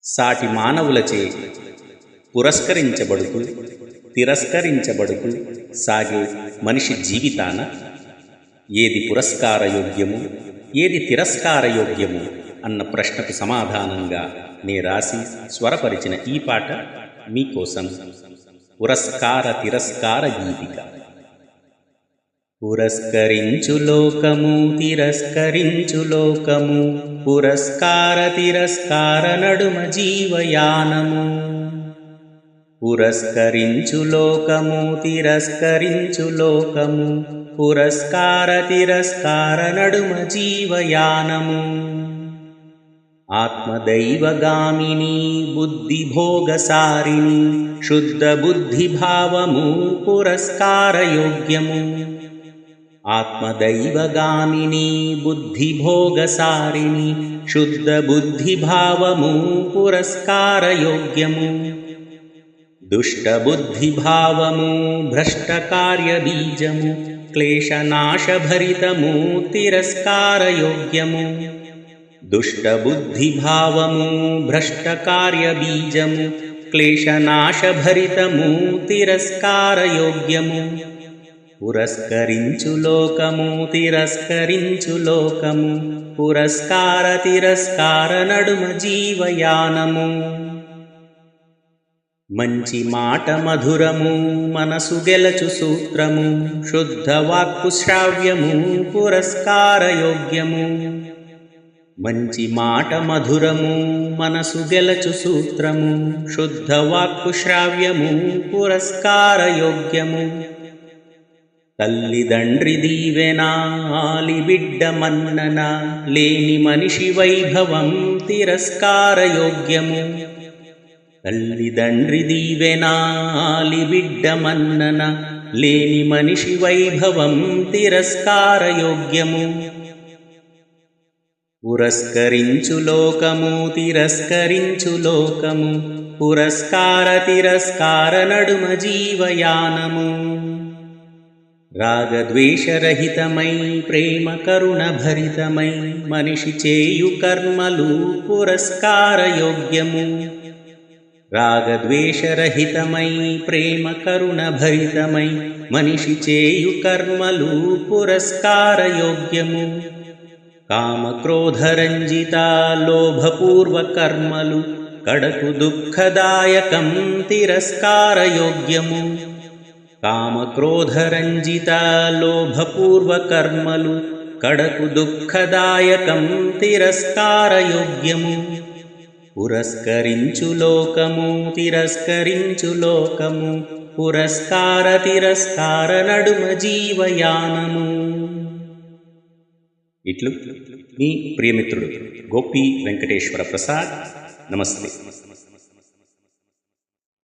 సాటి మానవులచే పురస్కరించబడుతూ తిరస్కరించబడుతూ సాగే మనిషి జీవితాన ఏది పురస్కారయోగ్యము ఏది తిరస్కారయోగ్యము అన్న ప్రశ్నకు సమాధానంగా నే రాసి స్వరపరిచిన ఈ పాట మీకోసం. పురస్కార తిరస్కార గీతిక. పురస్కరించు లోకము తిరస్కరించు లోకము, పురస్కార తిరస్కార నడుమ జీవయానము. పురస్కరించు లోకము తిరస్కరించు లోకము, పురస్కార తిరస్కార నడుమ జీవయానము. ఆత్మదైవగామిని బుద్ధిభోగసారిణి, శుద్ధ బుద్ధిభావము పురస్కారయోగ్యము. ఆత్మదైవగామిని బుద్ధిభోగసారిణి, శుద్ధ బుద్ధిభావము పురస్కారయోగ్యము. దుష్టబుద్ధిభావము భ్రష్టకార్యబీజము, క్లేశనాశభరితము తిరస్కారయోగ్యము. దుష్టబుద్ధిభావము భ్రష్టకార్యబీజము, క్లేశనాశభరితము తిరస్కారయోగ్యము. పురస్కరించు లోకము తిరస్కరించు లోకము, పురస్కార తిరస్కార నడుమ జీవయానము. మంచి మాట మధురము మనసు గెలచు సూత్రము, శుద్ధ వాక్కు శ్రావ్యము పురస్కారయోగ్యము. మంచి మాట మధురము మనసు గెలచు సూత్రము, శుద్ధ వాక్కు శ్రావ్యము పురస్కారయోగ్యము. తల్లిదండ్రి దీవెన ఆలిబిడ్డ మన్నన, లేని మనిషి వైభవం తిరస్కారయోగ్యము. తల్లిదండ్రి దీవెన ఆలిబిడ్డ మన్నన, లేని మనిషి వైభవం తిరస్కారయోగ్యము. పురస్కరించు లోకము తిరస్కరించు లోకము, పురస్కార తిరస్కార నడుమ జీవయానము. రాగద్వేషరహితమై ప్రేమ కరుణ భరితమై, మనిషి చేయు కర్మలు పురస్కారయోగ్యము. రాగద్వేషరహితమై ప్రేమ కరుణ భరితమై, మనిషి చేయు కర్మలు పురస్కారయోగ్యము. కామక్రోధరంజిత లోభపూర్వ కర్మలు, కడకు దుఃఖదాయకం తిరస్కారయోగ్యము. కామక్రోధరంజిత లోభపూర్వ కర్మలు, కడకు దుఃఖదాయకం తిరస్కారయోగ్యము. పురస్కరించు లోకము తిరస్కరించు లోకము, పురస్కార తిరస్కార నడుమ జీవయానము. ఇట్లు మీ ప్రియమిత్రుడు గోపి వెంకటేశ్వర ప్రసాద్. నమస్తే.